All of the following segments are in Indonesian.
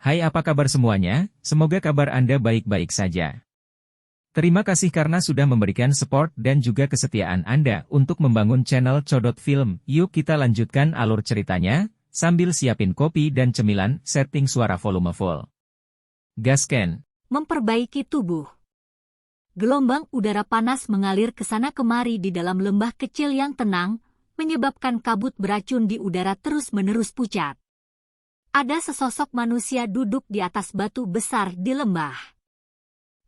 Hai, apa kabar semuanya? Semoga kabar Anda baik-baik saja. Terima kasih karena sudah memberikan support dan juga kesetiaan Anda untuk membangun channel Codot Film. Yuk kita lanjutkan alur ceritanya, sambil siapin kopi dan cemilan, setting suara volume full. Gasken. Memperbaiki tubuh. Gelombang udara panas mengalir ke sana kemari di dalam lembah kecil yang tenang, menyebabkan kabut beracun di udara terus-menerus pucat. Ada sesosok manusia duduk di atas batu besar di lembah.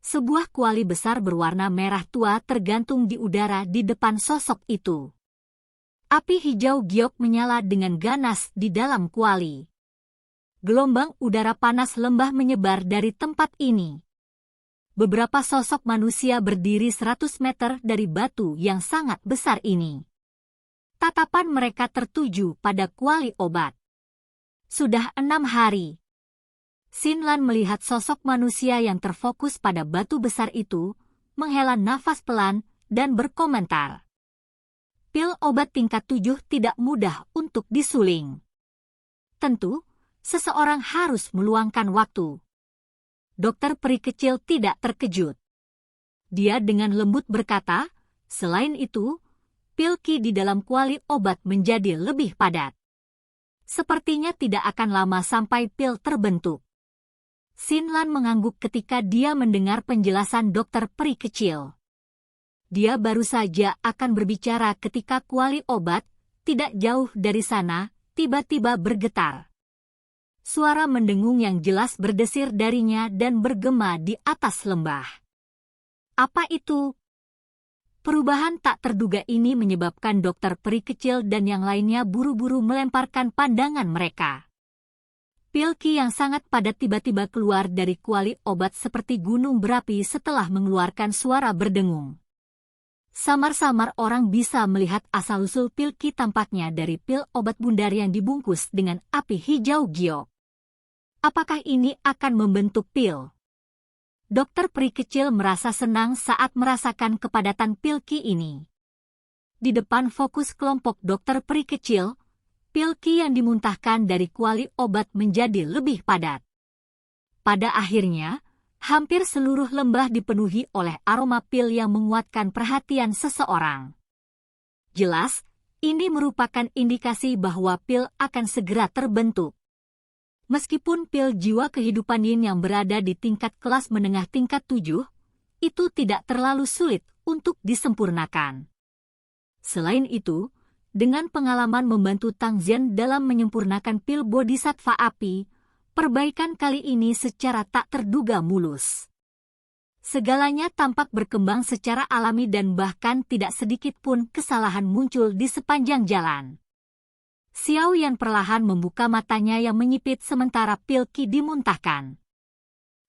Sebuah kuali besar berwarna merah tua tergantung di udara di depan sosok itu. Api hijau giok menyala dengan ganas di dalam kuali. Gelombang udara panas lembah menyebar dari tempat ini. Beberapa sosok manusia berdiri 100 meter dari batu yang sangat besar ini. Tatapan mereka tertuju pada kuali obat. Sudah 6 hari. Xinlan melihat sosok manusia yang terfokus pada batu besar itu, menghela nafas pelan, dan berkomentar. Pil obat tingkat 7 tidak mudah untuk disuling. Tentu, seseorang harus meluangkan waktu. Dokter peri kecil tidak terkejut. Dia dengan lembut berkata, selain itu, pil Qi di dalam kuali obat menjadi lebih padat. Sepertinya tidak akan lama sampai pil terbentuk. Xinlan mengangguk ketika dia mendengar penjelasan dokter peri kecil. Dia baru saja akan berbicara ketika kuali obat, tidak jauh dari sana, tiba-tiba bergetar. Suara mendengung yang jelas berdesir darinya dan bergema di atas lembah. Apa itu? Perubahan tak terduga ini menyebabkan dokter peri kecil dan yang lainnya buru-buru melemparkan pandangan mereka. Pil Qi yang sangat padat tiba-tiba keluar dari kuali obat seperti gunung berapi setelah mengeluarkan suara berdengung. Samar-samar orang bisa melihat asal-usul pil Qi tampaknya dari pil obat bundar yang dibungkus dengan api hijau giok. Apakah ini akan membentuk pil? Dokter peri kecil merasa senang saat merasakan kepadatan pil Qi ini. Di depan fokus kelompok dokter peri kecil, pil Qi yang dimuntahkan dari kuali obat menjadi lebih padat. Pada akhirnya, hampir seluruh lembah dipenuhi oleh aroma pil yang menguatkan perhatian seseorang. Jelas, ini merupakan indikasi bahwa pil akan segera terbentuk. Meskipun pil jiwa kehidupan yin yang berada di tingkat kelas menengah tingkat 7, itu tidak terlalu sulit untuk disempurnakan. Selain itu, dengan pengalaman membantu Tang Zhen dalam menyempurnakan pil bodhisattva api, perbaikan kali ini secara tak terduga mulus. Segalanya tampak berkembang secara alami dan bahkan tidak sedikit pun kesalahan muncul di sepanjang jalan. Xiao Yan perlahan membuka matanya yang menyipit sementara pil Qi dimuntahkan.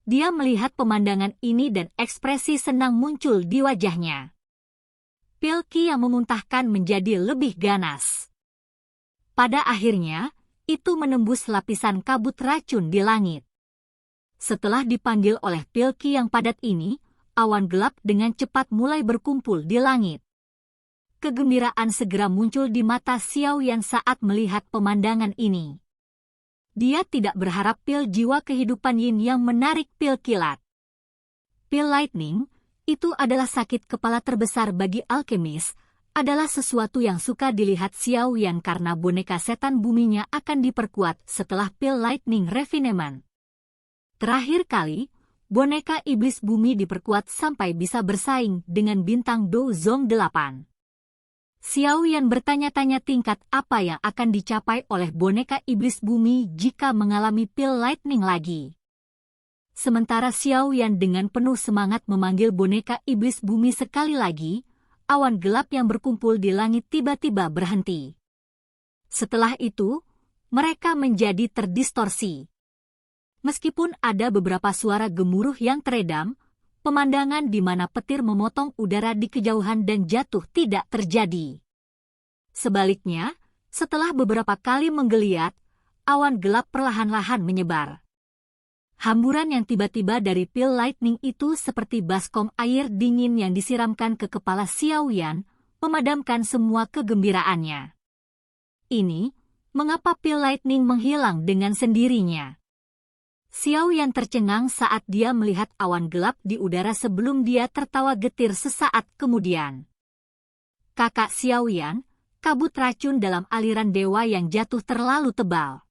Dia melihat pemandangan ini dan ekspresi senang muncul di wajahnya. Pil Qi yang memuntahkan menjadi lebih ganas. Pada akhirnya, itu menembus lapisan kabut racun di langit. Setelah dipanggil oleh pil Qi yang padat ini, awan gelap dengan cepat mulai berkumpul di langit. Kegembiraan segera muncul di mata Xiao Yan saat melihat pemandangan ini. Dia tidak berharap pil jiwa kehidupan yin yang menarik pil kilat. Pil lightning, itu adalah sakit kepala terbesar bagi alkemis, adalah sesuatu yang suka dilihat Xiao Yan karena boneka setan buminya akan diperkuat setelah pil lightning refinement. Terakhir kali, boneka iblis bumi diperkuat sampai bisa bersaing dengan bintang Do Zong 8. Xiao Yan bertanya-tanya tingkat apa yang akan dicapai oleh boneka iblis bumi jika mengalami pil lightning lagi. Sementara Xiao Yan dengan penuh semangat memanggil boneka iblis bumi sekali lagi, awan gelap yang berkumpul di langit tiba-tiba berhenti. Setelah itu, mereka menjadi terdistorsi. Meskipun ada beberapa suara gemuruh yang teredam, pemandangan di mana petir memotong udara di kejauhan dan jatuh tidak terjadi. Sebaliknya, setelah beberapa kali menggeliat, awan gelap perlahan-lahan menyebar. Hamburan yang tiba-tiba dari pil lightning itu seperti baskom air dingin yang disiramkan ke kepala Xiao Yan, memadamkan semua kegembiraannya. Ini, mengapa pil lightning menghilang dengan sendirinya? Xiao Yan tercengang saat dia melihat awan gelap di udara sebelum dia tertawa getir sesaat kemudian. Kakak Xiao Yan, kabut racun dalam aliran dewa yang jatuh terlalu tebal.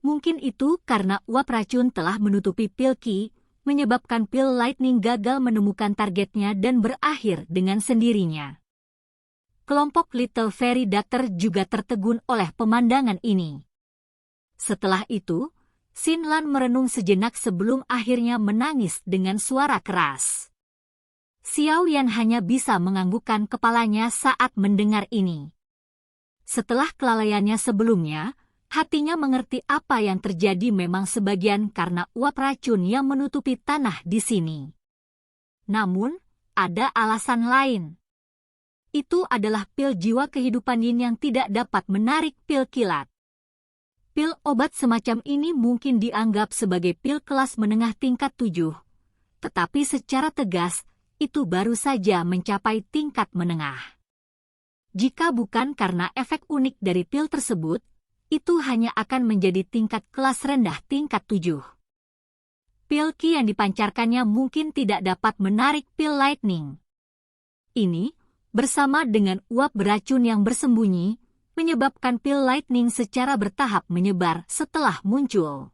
Mungkin itu karena uap racun telah menutupi pil Qi, menyebabkan pil Lightning gagal menemukan targetnya dan berakhir dengan sendirinya. Kelompok Little Fairy Doctor juga tertegun oleh pemandangan ini. Setelah itu, Xin Lan merenung sejenak sebelum akhirnya menangis dengan suara keras. Xiao Yan hanya bisa menganggukkan kepalanya saat mendengar ini. Setelah kelalaiannya sebelumnya, hatinya mengerti apa yang terjadi memang sebagian karena uap racun yang menutupi tanah di sini. Namun, ada alasan lain. Itu adalah pil jiwa kehidupan yin yang tidak dapat menarik pil kilat. Pil obat semacam ini mungkin dianggap sebagai pil kelas menengah tingkat 7, tetapi secara tegas, itu baru saja mencapai tingkat menengah. Jika bukan karena efek unik dari pil tersebut, itu hanya akan menjadi tingkat kelas rendah tingkat 7. Pil Qi yang dipancarkannya mungkin tidak dapat menarik pil Lightning. Ini, bersama dengan uap beracun yang bersembunyi, menyebabkan pil Lightning secara bertahap menyebar setelah muncul.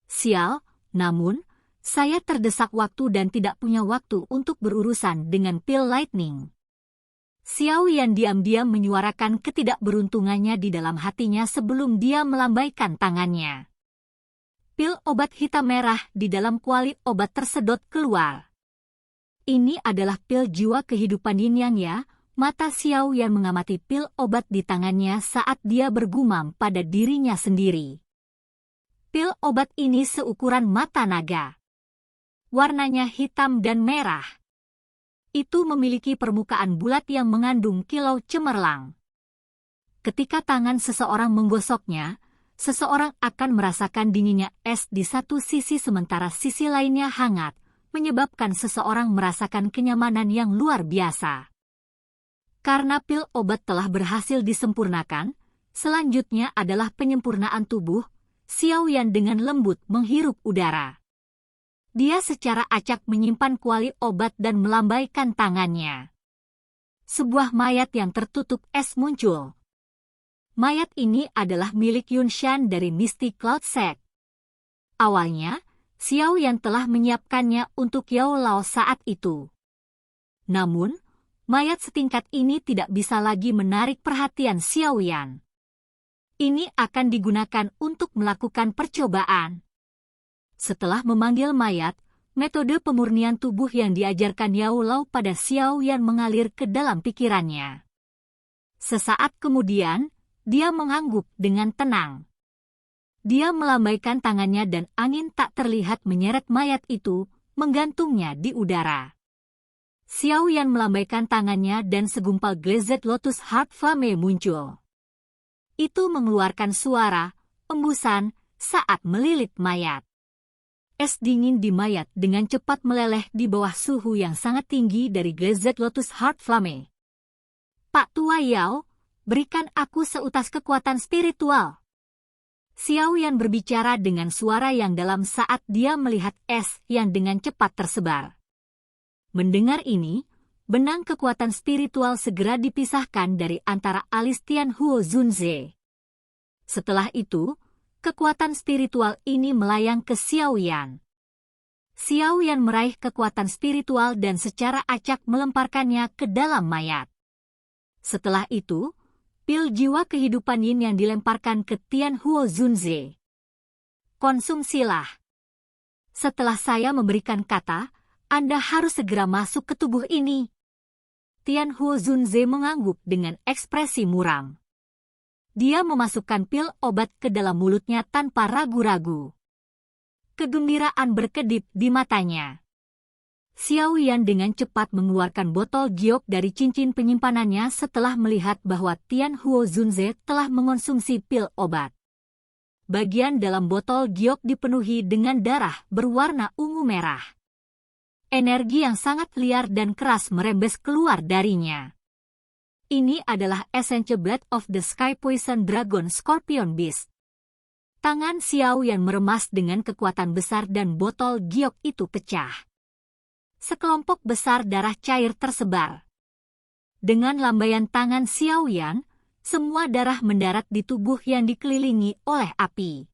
Sial, namun, saya terdesak waktu dan tidak punya waktu untuk berurusan dengan pil Lightning. Xiao Yan diam-diam menyuarakan ketidakberuntungannya di dalam hatinya sebelum dia melambaikan tangannya. Pil obat hitam merah di dalam kuali obat tersedot keluar. Ini adalah pil jiwa kehidupan yin yang ya. Mata Xiao Yan mengamati pil obat di tangannya saat dia bergumam pada dirinya sendiri. Pil obat ini seukuran mata naga. Warnanya hitam dan merah. Itu memiliki permukaan bulat yang mengandung kilau cemerlang. Ketika tangan seseorang menggosoknya, seseorang akan merasakan dinginnya es di satu sisi sementara sisi lainnya hangat, menyebabkan seseorang merasakan kenyamanan yang luar biasa. Karena pil obat telah berhasil disempurnakan, selanjutnya adalah penyempurnaan tubuh. Xiao Yan dengan lembut menghirup udara. Dia secara acak menyimpan kuali obat dan melambaikan tangannya. Sebuah mayat yang tertutup es muncul. Mayat ini adalah milik Yunshan dari Misty Cloud Sect. Awalnya, Xiao Yan telah menyiapkannya untuk Yao Lao saat itu. Namun, mayat setingkat ini tidak bisa lagi menarik perhatian Xiao Yan. Ini akan digunakan untuk melakukan percobaan. Setelah memanggil mayat, metode pemurnian tubuh yang diajarkan Yao Lao pada Xiao Yan mengalir ke dalam pikirannya. Sesaat kemudian, dia mengangguk dengan tenang. Dia melambaikan tangannya dan angin tak terlihat menyeret mayat itu, menggantungnya di udara. Xiao Yan melambaikan tangannya dan segumpal Glazed Lotus Heart Flame muncul. Itu mengeluarkan suara, embusan, saat melilit mayat. Es dingin di mayat dengan cepat meleleh di bawah suhu yang sangat tinggi dari Glazed Lotus Heart Flame. Pak Tua Yao, berikan aku seutas kekuatan spiritual. Xiao Yan berbicara dengan suara yang dalam saat dia melihat es yang dengan cepat tersebar. Mendengar ini, benang kekuatan spiritual segera dipisahkan dari antara alis Tian Huo Zunze. Setelah itu, kekuatan spiritual ini melayang ke Xiao Yan. Xiao Yan meraih kekuatan spiritual dan secara acak melemparkannya ke dalam mayat. Setelah itu, pil jiwa kehidupan yin yang dilemparkan ke Tian Huo Zunze. Konsumsilah. Setelah saya memberikan kata, Anda harus segera masuk ke tubuh ini. Tian Huo Zunze mengangguk dengan ekspresi muram. Dia memasukkan pil obat ke dalam mulutnya tanpa ragu-ragu. Kegembiraan berkedip di matanya. Xiao Yan dengan cepat mengeluarkan botol giok dari cincin penyimpanannya setelah melihat bahwa Tian Huo Zunze telah mengonsumsi pil obat. Bagian dalam botol giok dipenuhi dengan darah berwarna ungu merah. Energi yang sangat liar dan keras merembes keluar darinya. Ini adalah Essential Blood of the Sky Poison Dragon Scorpion Beast. Tangan Xiao Yan meremas dengan kekuatan besar dan botol giok itu pecah. Sekelompok besar darah cair tersebar. Dengan lambaian tangan Xiao Yan, semua darah mendarat di tubuh yang dikelilingi oleh api.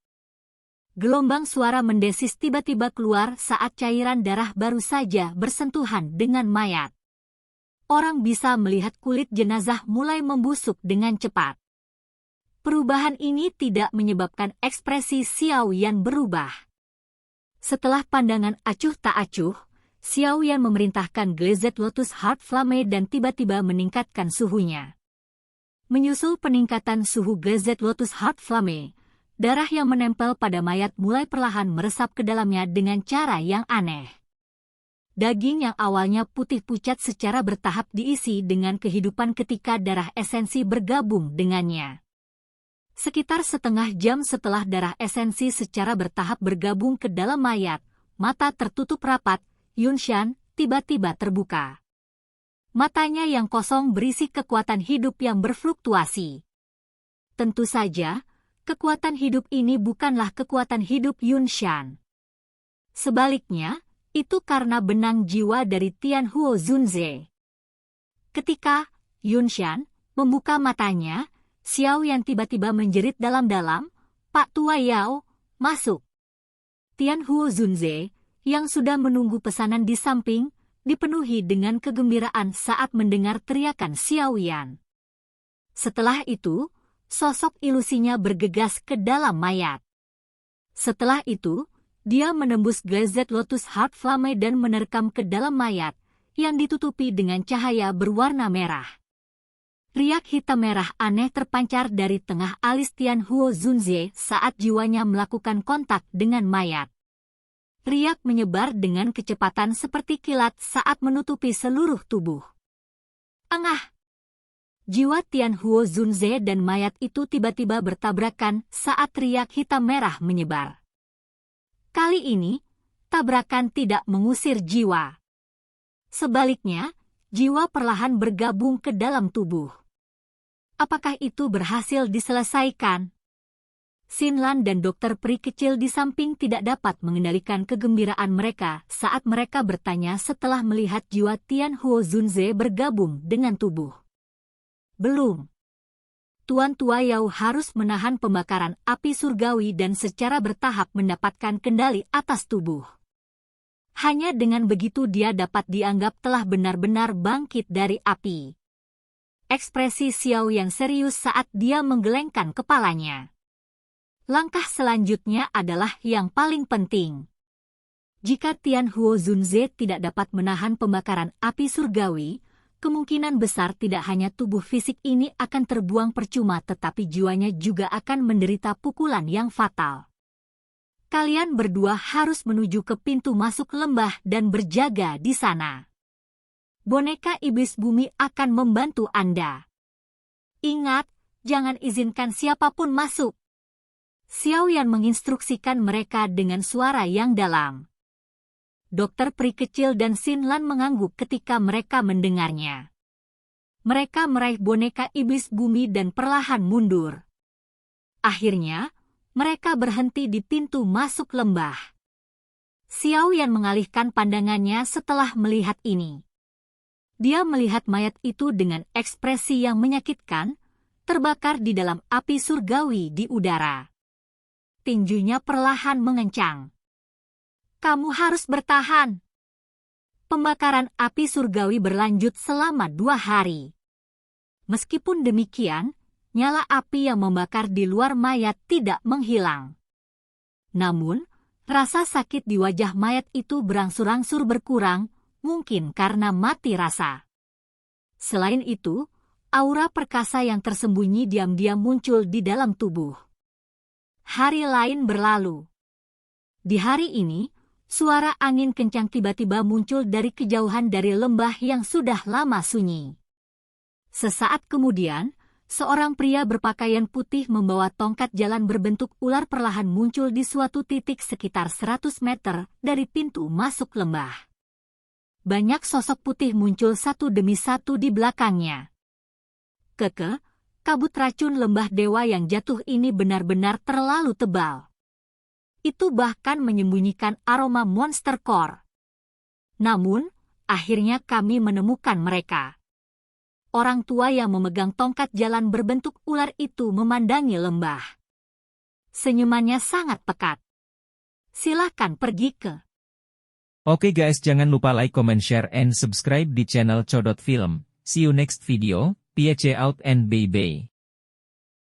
Gelombang suara mendesis tiba-tiba keluar saat cairan darah baru saja bersentuhan dengan mayat. Orang bisa melihat kulit jenazah mulai membusuk dengan cepat. Perubahan ini tidak menyebabkan ekspresi Xiao Yan berubah. Setelah pandangan acuh tak acuh, Xiao Yan memerintahkan Glazed Lotus Heart Flame dan tiba-tiba meningkatkan suhunya. Menyusul peningkatan suhu Glazed Lotus Heart Flame, darah yang menempel pada mayat mulai perlahan meresap ke dalamnya dengan cara yang aneh. Daging yang awalnya putih pucat secara bertahap diisi dengan kehidupan ketika darah esensi bergabung dengannya. Sekitar setengah jam setelah darah esensi secara bertahap bergabung ke dalam mayat, mata tertutup rapat, Yunshan tiba-tiba terbuka. Matanya yang kosong berisi kekuatan hidup yang berfluktuasi. Tentu saja, kekuatan hidup ini bukanlah kekuatan hidup Yunshan. Sebaliknya, itu karena benang jiwa dari Tianhuo Zunze. Ketika Yunshan membuka matanya, Xiao Yan tiba-tiba menjerit dalam-dalam, "Pak Tua Yao, masuk!" Tianhuo Zunze, yang sudah menunggu pesanan di samping, dipenuhi dengan kegembiraan saat mendengar teriakan Xiao Yan. Setelah itu, sosok ilusinya bergegas ke dalam mayat. Setelah itu, dia menembus Glazed Lotus Heart Flame dan menerkam ke dalam mayat, yang ditutupi dengan cahaya berwarna merah. Riak hitam merah aneh terpancar dari tengah alis Tianhuo Zunze saat jiwanya melakukan kontak dengan mayat. Riak menyebar dengan kecepatan seperti kilat saat menutupi seluruh tubuh. Engah! Jiwa Tianhuo Zunze dan mayat itu tiba-tiba bertabrakan saat riak hitam merah menyebar. Kali ini, tabrakan tidak mengusir jiwa. Sebaliknya, jiwa perlahan bergabung ke dalam tubuh. Apakah itu berhasil diselesaikan? Xinlan dan dokter peri kecil di samping tidak dapat mengendalikan kegembiraan mereka saat mereka bertanya setelah melihat jiwa Tianhuo Zunze bergabung dengan tubuh. Belum. Tuan Tua Yao harus menahan pembakaran api surgawi dan secara bertahap mendapatkan kendali atas tubuh. Hanya dengan begitu dia dapat dianggap telah benar-benar bangkit dari api. Ekspresi Xiao yang serius saat dia menggelengkan kepalanya. Langkah selanjutnya adalah yang paling penting. Jika Tianhuo Zunze tidak dapat menahan pembakaran api surgawi, kemungkinan besar tidak hanya tubuh fisik ini akan terbuang percuma tetapi jiwanya juga akan menderita pukulan yang fatal. Kalian berdua harus menuju ke pintu masuk lembah dan berjaga di sana. Boneka iblis bumi akan membantu Anda. Ingat, jangan izinkan siapapun masuk. Xiao Yan menginstruksikan mereka dengan suara yang dalam. Dokter peri kecil dan Xinlan mengangguk ketika mereka mendengarnya. Mereka meraih boneka iblis bumi dan perlahan mundur. Akhirnya, mereka berhenti di pintu masuk lembah. Xiao Yan mengalihkan pandangannya setelah melihat ini. Dia melihat mayat itu dengan ekspresi yang menyakitkan, terbakar di dalam api surgawi di udara. Tinjunya perlahan mengencang. Kamu harus bertahan. Pembakaran api surgawi berlanjut selama 2 hari. Meskipun demikian, nyala api yang membakar di luar mayat tidak menghilang. Namun, rasa sakit di wajah mayat itu berangsur-angsur berkurang, mungkin karena mati rasa. Selain itu, aura perkasa yang tersembunyi diam-diam muncul di dalam tubuh. Hari lain berlalu. Di hari ini, suara angin kencang tiba-tiba muncul dari kejauhan dari lembah yang sudah lama sunyi. Sesaat kemudian, seorang pria berpakaian putih membawa tongkat jalan berbentuk ular perlahan muncul di suatu titik sekitar 100 meter dari pintu masuk lembah. Banyak sosok putih muncul satu demi satu di belakangnya. Kabut racun lembah dewa yang jatuh ini benar-benar terlalu tebal. Itu bahkan menyembunyikan aroma monster core. Namun, akhirnya kami menemukan mereka. Orang tua yang memegang tongkat jalan berbentuk ular itu memandangi lembah. Senyumannya sangat pekat. Silahkan pergi ke. Oke guys, jangan lupa like, comment, share, and subscribe di channel Codot Film. See you next video. Peace out and bye-bye.